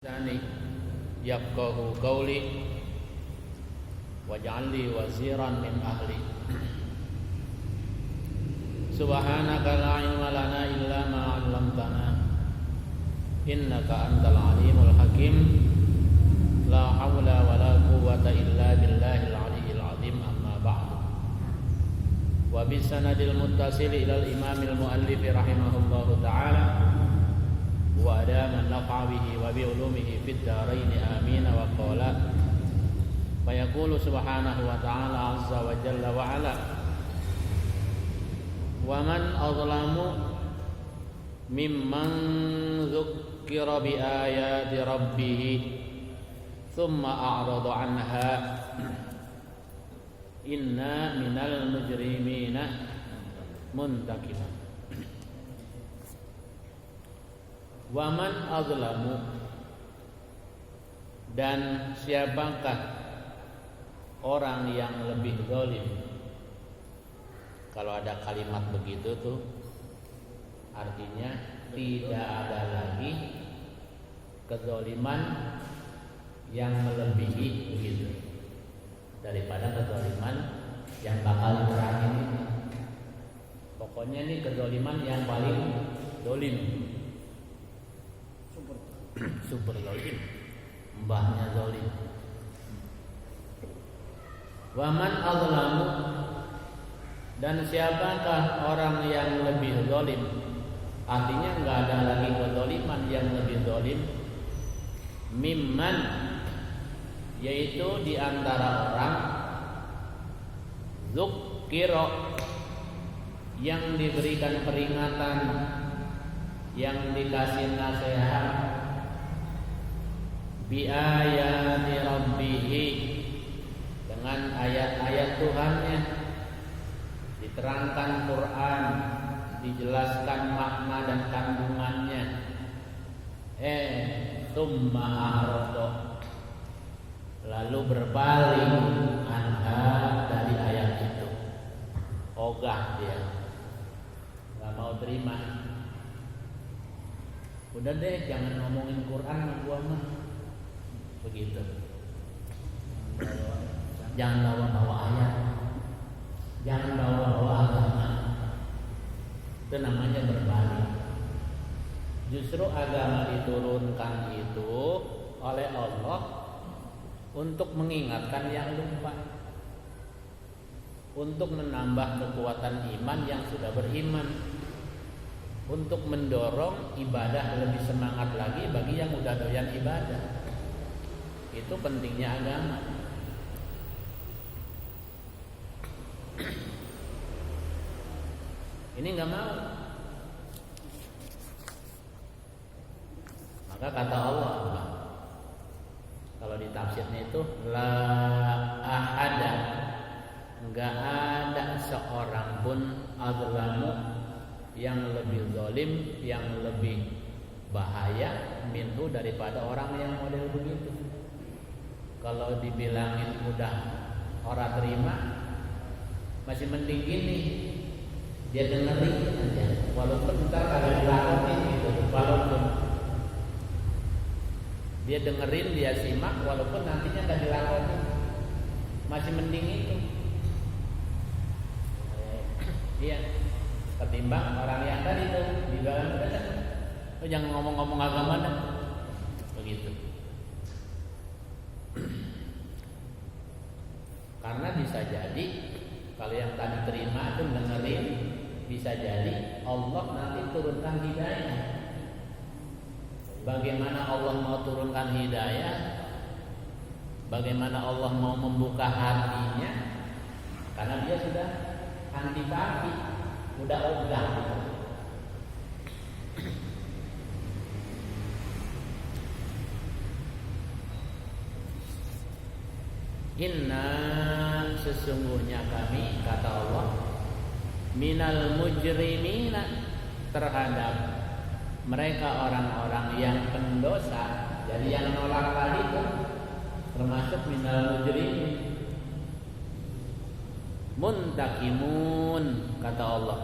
lisani yafqahu qawli waj'al li waziran min ahli. Subhanaka la ilma lana illa ma 'allamtana innaka antal alimul hakim. La haula wala quwwata illa billahil aliyyil azim. Amma ba'du. Wa bisanadil muttasil ila al-imamil muallif rahimahullahu ta'ala wa adama naf'abihi wa bi'ulumihi fid dharain amin. Wa qala fa yaqulu subhanahu wa ta'ala azza wa jalla wa ala wa man azlamu mimman dzukkira bi ayati rabbih thumma a'rada anha inna minal mujrimina muntaqimun. Waman azlamu, dan siapakah orang yang lebih zalim? Kalau ada kalimat begitu tuh artinya tidak ada lagi kezaliman yang melebihi begitu daripada kezaliman yang bakal terakhir ini. Pokoknya ini kezaliman yang paling zalim. Super zalim, mbahnya zalim. Waman azlamu, dan siapakah orang yang lebih zalim? Artinya enggak ada lagi kezaliman yang lebih zalim. Mimman, yaitu di antara orang zukkira, yang diberikan peringatan, yang dikasih nasihat bi ayati rabbih, dengan ayat-ayat Tuhannya, diterangkan Quran, dijelaskan makna dan kandungannya. Tsumma a'rada, lalu berpaling anha, dari ayat itu. Ogah dia, nggak mau terima. Udah deh, jangan ngomongin Quran sama gua mah. Begitu. Jangan bawa-bawa ayat, jangan bawa-bawa agama. Itu namanya berbalik. Justru agama diturunkan itu oleh Allah untuk mengingatkan yang lupa, untuk menambah kekuatan iman yang sudah beriman, untuk mendorong ibadah lebih semangat lagi bagi yang udah doyan ibadah. Itu pentingnya agama. Ini nggak mau. Maka kata Allah, kalau di tafsirnya itu la ahada, nggak ada seorang pun azlamu, yang lebih zalim, yang lebih bahaya minhu, daripada orang yang model begitu. Kalau dibilangin udah orang terima, masih mending gini, dia dengerin aja, walaupun ntar kagak dilakuin gitu. Walaupun dia dengerin, dia simak, walaupun nantinya nggak dilakuin, masih mending itu. Iya, ketimbang orang yang tadi tuh di dalam jangan ngomong-ngomong agama dah, begitu. Karena bisa jadi kalau yang tadi terima itu dengerin, bisa jadi Allah nanti turunkan hidayah. Bagaimana Allah mau turunkan hidayah? Bagaimana Allah mau membuka hatinya? Karena dia sudah antipati, udah ogah. Inna, sesungguhnya kami, kata Allah, minal mujrimina, terhadap mereka orang-orang yang pendosa. Jadi yang nolak tadi itu termasuk minal mujrimin. Muntaqimun, kata Allah,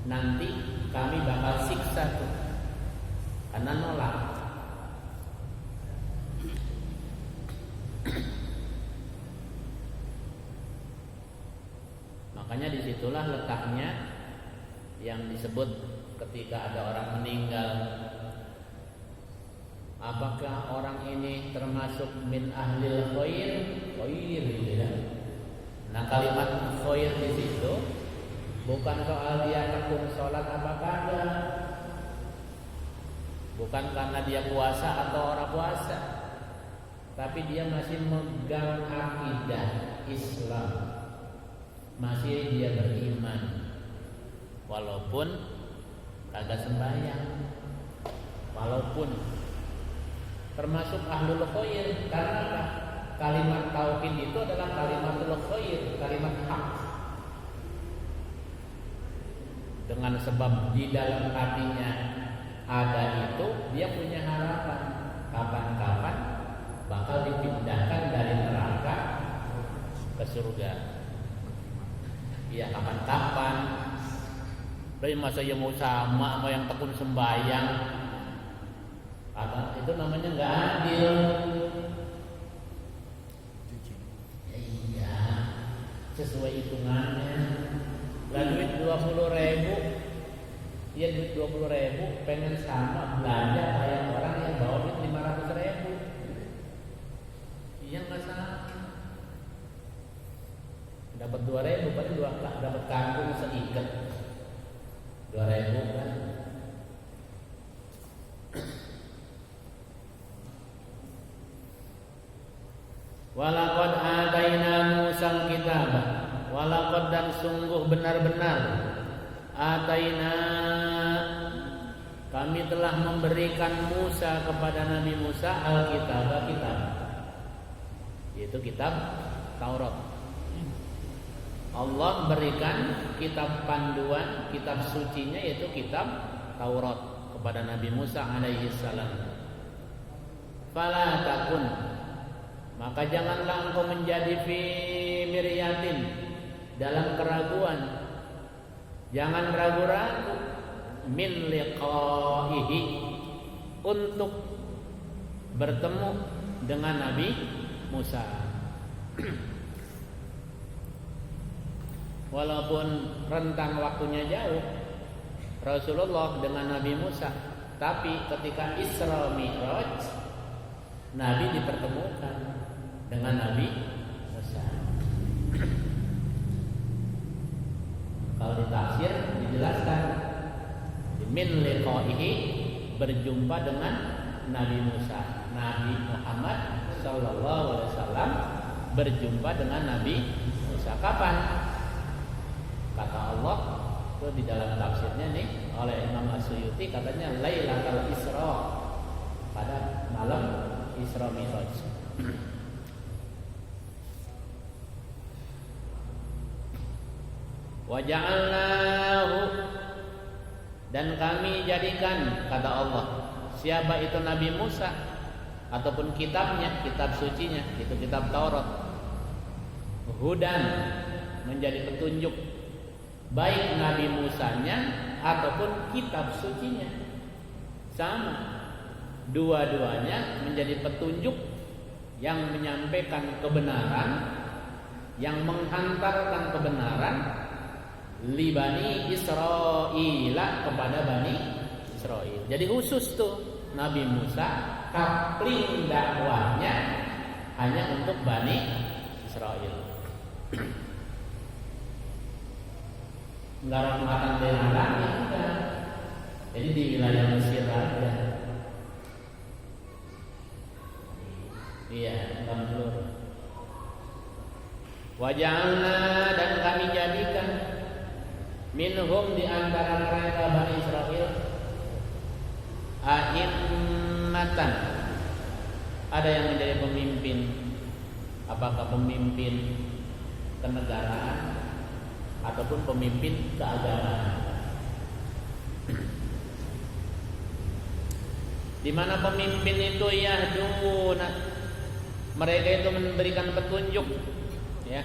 nanti kami bakal siksa tuh karena nolak. disitulah letaknya yang disebut ketika ada orang meninggal, apakah orang ini termasuk min ahlil khair gitu ya. Nah, kalimat khair di situ bukan soal dia tekun sholat apa kagak, bukan karena dia puasa atau orang puasa, tapi dia masih megang akidah Islam, masih dia beriman walaupun kagak sembahyang, walaupun termasuk ahlul khair. Karena apa? Kalimat tauhid itu adalah kalimatul khair, kalimat hak. Dengan sebab di dalam hatinya ada itu, dia punya harapan kapan-kapan bakal dipindahkan dari neraka ke surga. Iya, kapan-kapan. Tapi masa ya mau sama yang tekun sembahyang, apa itu namanya nggak adil. Ya, iya, sesuai hitungannya. Lah duit 20.000, ya duit 20.000 pengen sama belanja kayak orang yang bawa duit 500.000. Iya nggak salah. Dapat 2.000, berarti dapat kangkung seikat 2.000 kan. Walaqad ataina Musal kitab, walaqad dan sungguh benar-benar ataina kami telah memberikan Musa kepada Nabi Musa al-kitab, kitab, yaitu kitab Taurat. Allah berikan kitab panduan, kitab sucinya yaitu kitab Taurat kepada Nabi Musa alaihi salam. Fala takun, maka janganlah engkau menjadi fi miryatin, dalam keraguan. Jangan ragu-ragu min liqaihi, untuk bertemu dengan Nabi Musa. Walaupun rentang waktunya jauh Rasulullah dengan Nabi Musa, tapi ketika Isra Mi'raj Nabi dipertemukan dengan Nabi Musa. Kalau ditafsir dijelaskan min liqaihi, berjumpa dengan Nabi Musa. Nabi Muhammad sallallahu alaihi wasallam berjumpa dengan Nabi Musa. Kapan? Kata Allah itu di dalam tafsirnya nih oleh Imam As-Suyuti, katanya Lailatul Isra, pada malam Isra Mi'raj. Wa ja'alnahu, dan kami jadikan, kata Allah, siapa itu Nabi Musa ataupun kitabnya, kitab sucinya, itu kitab Taurat, hudan, menjadi petunjuk, baik Nabi Musanya ataupun kitab sucinya, sama, dua-duanya menjadi petunjuk yang menyampaikan kebenaran, yang menghantarkan kebenaran li Bani Israil, kepada Bani Israil. Jadi khusus tuh Nabi Musa kapling dakwahnya hanya untuk Bani Israil. Enggak rahmatan lil alamin, enggak. Jadi di wilayah Mesir aja. Iya, Bangkul. Waja'alna, dan kami jadikan minhum, di antara mereka Bani Israil, a'immatan, ada yang menjadi pemimpin. Apakah pemimpin kenegaraan ataupun pemimpin keagamaan? Di mana pemimpin itu yahduna, mereka itu memberikan petunjuk, ya,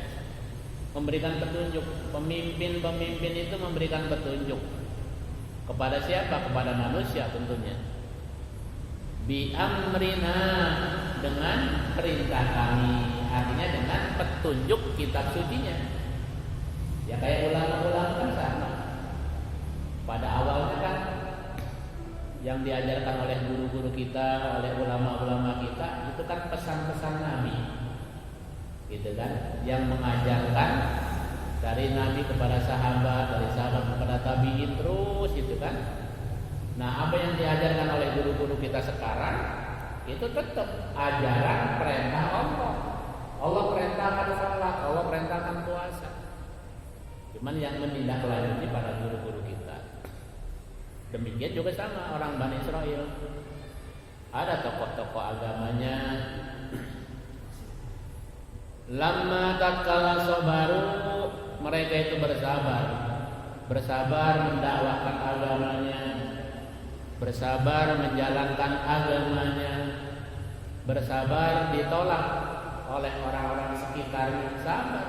memberikan petunjuk. Pemimpin itu memberikan petunjuk kepada siapa? Kepada manusia tentunya. Bi amrina, dengan perintah kami, artinya dengan petunjuk kitab sucinya. Ya kayak ulama-ulama kan sama. Pada awalnya kan yang diajarkan oleh guru-guru kita, oleh ulama-ulama kita itu kan pesan-pesan Nabi, gitu kan? Yang mengajarkan dari Nabi kepada sahabat, dari sahabat kepada tabiin terus, gitu kan? Nah, apa yang diajarkan oleh guru-guru kita sekarang itu tetap ajaran perintah Allah. Allah perintahkan salat, Allah perintahkan puasa. Cuman yang menindaklanjuti para guru-guru kita. Demikian juga sama orang Bani Israel. Ada tokoh-tokoh agamanya. Lamma tatkala sabaru, mereka itu bersabar. Bersabar mendakwahkan agamanya, bersabar menjalankan agamanya, bersabar ditolak oleh orang-orang sekitarnya, sabar.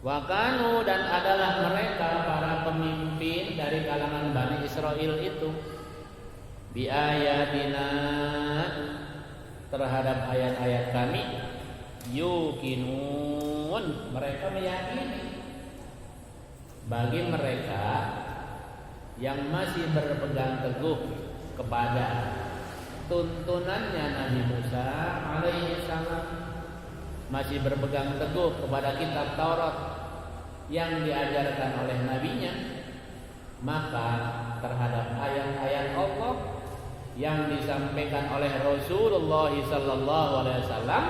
Wakanu, dan adalah mereka para pemimpin dari kalangan Bani Israel itu biayatina, terhadap ayat-ayat kami, yuqinun, mereka meyakini. Bagi mereka yang masih berpegang teguh kepada tuntunannya Nabi Musa alaihi salam, masih berpegang teguh kepada kitab Taurat yang diajarkan oleh nabinya, maka terhadap ayat-ayat Allah yang disampaikan oleh Rasulullah sallallahu alaihi wasallam,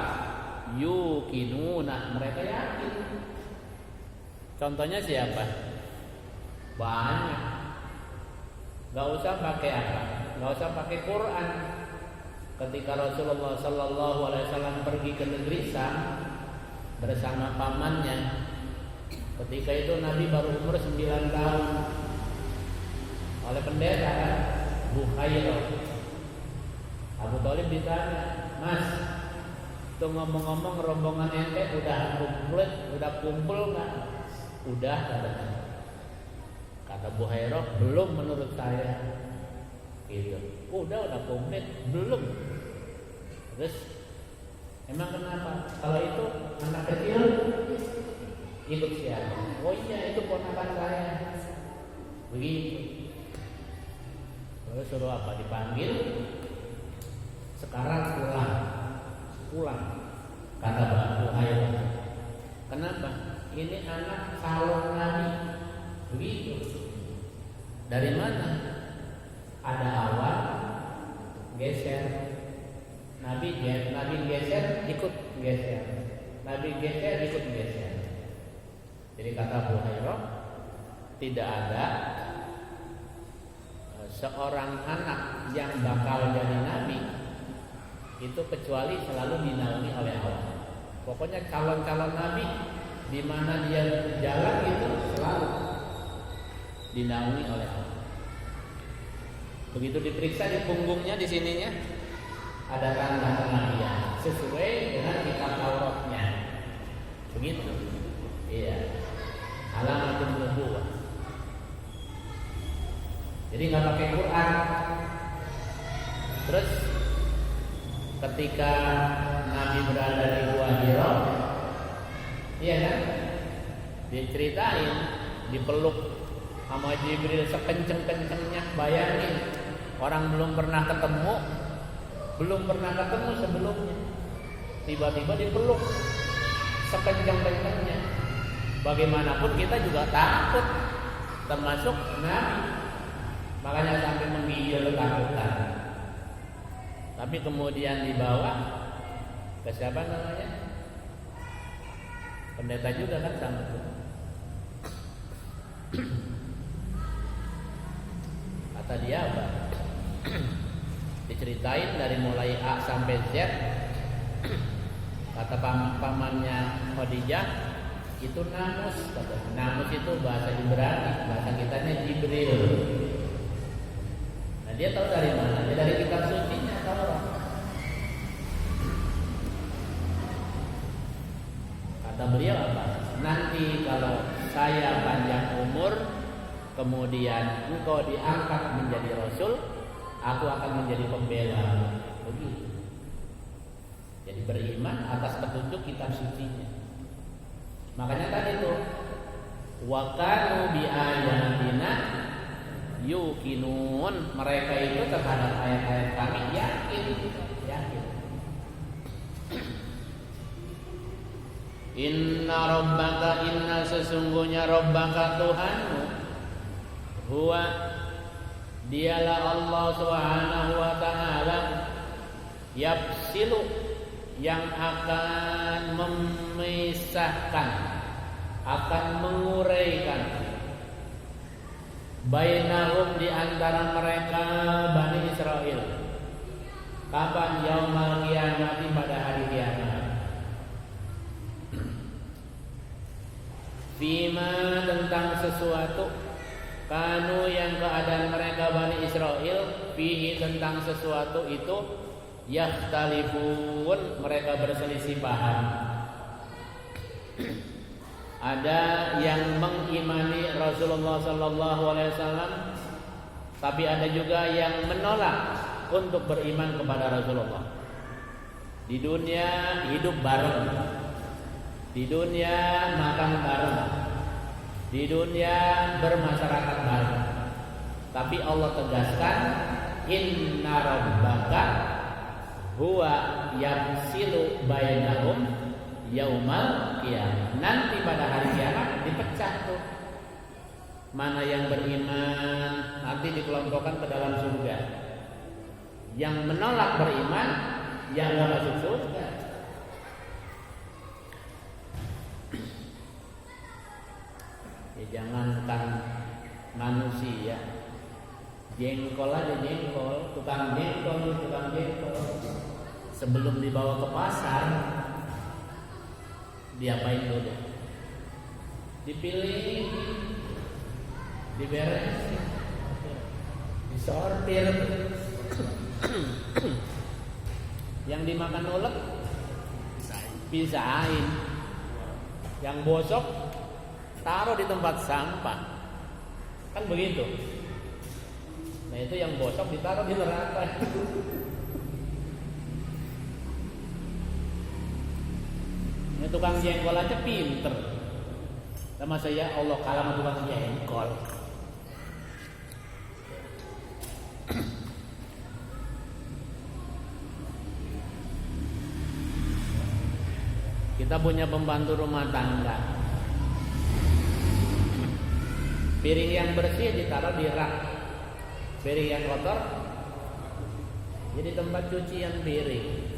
yuqinuna, mereka yakin. Contohnya siapa? Banyak. Gak usah pakai apa? Gak usah pakai Quran. Ketika Rasulullah sallallahu alaihi wasallam pergi ke negeri Syam bersama pamannya, ketika itu Nabi baru umur 9 tahun. Oleh pendeta kan, Bukhairah, Abu Thalib ditanya, "Mas, itu ngomong-ngomong rombongan ente udah kumpul nggak?" "Udah," katanya. Kata Bukhairah, "Belum menurut saya." Gitu. Udah komplit, belum. Terus emang kenapa? Kalau itu anak kecil ikut siapa? "Oh iya, itu ponakan saya." Begitu. Lalu suruh apa? Dipanggil. "Sekarang pulang." Kata Abu Hurairah. "Kenapa? Ini anak calon Nabi." Begitu. Dari mana? Ada awan, geser. Nabi geser, ikut geser. Nabi geser, ikut geser. Jadi kata Abu Hurairah, tidak ada seorang anak yang bakal jadi nabi itu kecuali selalu dinaungi oleh Allah. Pokoknya calon-calon nabi di mana dia jalan itu selalu dinaungi oleh Allah. Begitu diperiksa di punggungnya, di sininya ada tanda kenabian sesuai dengan kitab Tauratnya. Begitu. Iya. Alamatun nubuwah. Jadi nggak pakai Quran. Terus ketika Nabi berada di Gua Hira, iya kan? Diceritain, dipeluk sama Jibril sekenceng-kencengnya. Bayangin, orang belum pernah ketemu sebelumnya, tiba-tiba dipeluk sekenceng-kencengnya. Bagaimanapun kita juga takut, termasuk Nabi. Makanya sampai menggigil ketakutan. Tapi kemudian dibawa ke siapa namanya? Pendeta juga kan sama tuh. Kata dia apa? Diceritain dari mulai A sampai Z. Kata pamannya Khadijah, itu namus. Kata namus itu bahasa Ibrani, bahasa kitanya Jibril. Nah, dia tahu dari mana? Dia dari kitab sucinya Taurat. Kata beliau apa? Nanti kalau saya panjang umur, kemudian engkau diangkat menjadi rasul, aku akan menjadi pembela. Begitu. Jadi beriman atas petunjuk kitab sucinya. Makanya tadi tuh wa kanu bi ayatina yuqinun, mereka itu terhadap ayat-ayat kami yakin. Inna rabbaka, inna sesungguhnya rabbaka Tuhanmu, huwa dialah Allah Subhanahu wa taala, yafsilu yang akan memisahkan, akan menguraikan, bainahum di antara mereka Bani Israel. Kapan? Yaumal qiyamah, pada hari kiamat. Fima, tentang sesuatu, kanu yang keadaan mereka Bani Israel, fihi tentang sesuatu itu, yakhtalifun mereka berselisih paham. Ada yang mengimani Rasulullah sallallahu alaihi wasallam, tapi ada juga yang menolak untuk beriman kepada Rasulullah. Di dunia hidup bareng, di dunia makan bareng, di dunia bermasyarakat bareng. Tapi Allah tegaskan, inna rabbaka huwa yafsilu bainahum yaumal qiyamah. Nanti pada hari kiamat dipecah tuh. Mana yang beriman nanti dikelompokkan ke dalam surga. Yang menolak beriman yang enggak masuk surga. Ya jangankan manusia, jengkol aja jengkol, tukang jengkol. Sebelum dibawa ke pasar, diapain dulu? Dipilih, diberesin, disortir. Yang dimakan ulek pisahin, yang bosok taruh di tempat sampah. Kan begitu. Nah itu yang bosok ditaruh di neraka. Ini tukang jengkol aja pinter. Sama saya Allah kalah sama tukang jengkol. Kita punya pembantu rumah tangga. Piring yang bersih ditaruh di rak. Piring yang kotor jadi tempat cucian piring.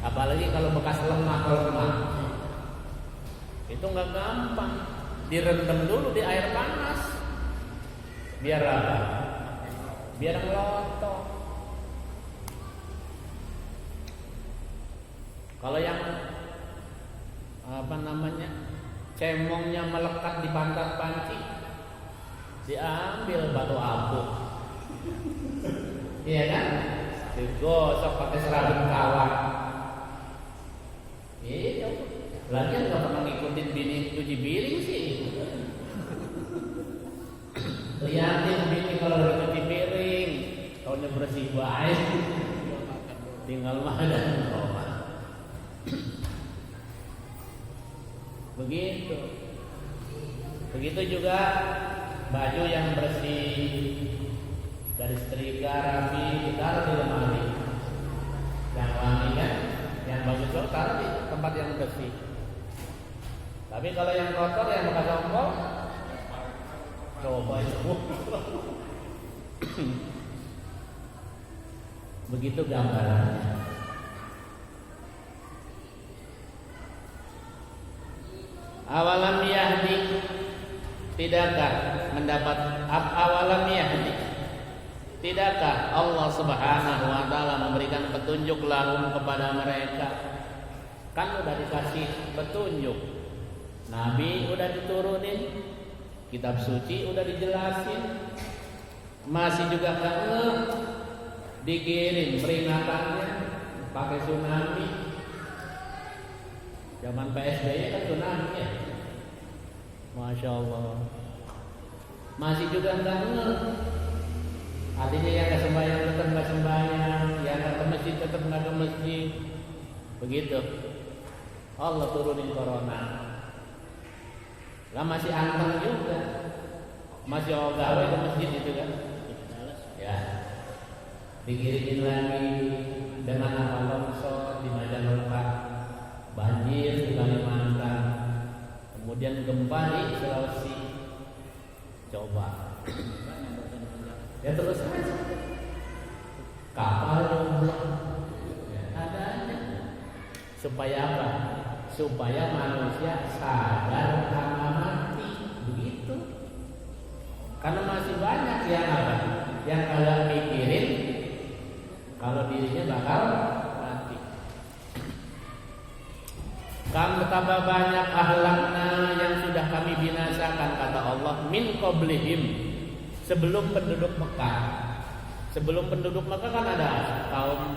Apalagi kalau bekas lemak, itu nggak gampang. Direndam dulu di air panas. Biar apa? Biar ngelotok. Kalau yang cemongnya melekat di pantat panci, diambil batu abu, iya kan? Digosok pakai serabut kawat. Iya, lagian nggak pernah ngikutin bini cuci piring sih. Lihatin bini kalau lagi cuci piring, tahunnya bersih baik, tinggal makan dan minum. Begitu juga baju yang bersih dari setrika rapi ditaruh di lemari. Yang wangi kan, yang bagus lo taruh di tempat yang bersih. Tapi kalau yang kotor yang bekas ompong, coba itu. Begitu gambarannya. Awalam yahdi, tidakkah mendapat awalam yahdi, tidakkah Allah Subhanahu wa taala memberikan petunjuk lahum kepada mereka? Kan udah dikasih petunjuk, Nabi udah diturunin, kitab suci udah dijelasin, masih juga kangen, dikirim peringatannya pakai tsunami. Zaman PSBY kan tsunami ya. Masya Allah. Masih juga enggak ngeh. Artinya yang ke sembahyang tetap enggak sembahyang, yang ke masjid tetap enggak ke masjid. Begitu. Allah turunin corona. Lah masih anteng juga. Masih gawe ke masjid itu kan. Ya. Dikirimin lagi dengan apa longsor di Majalengka, banjir di Kalimantan, kemudian gempa di Sulawesi. Coba. Ya terus aja. Kapal nyebrang. Ya, ada aja. Supaya apa? Supaya manusia sadar karena mati. Begitu. Karena masih banyak yang apa? Yang kagak mikirin kalau dirinya bakal mati. Kam betapa banyak ahlakna yang sudah kami binasakan, kata Allah, min qablihim, sebelum penduduk Mekah. Sebelum penduduk Mekah kan ada kaum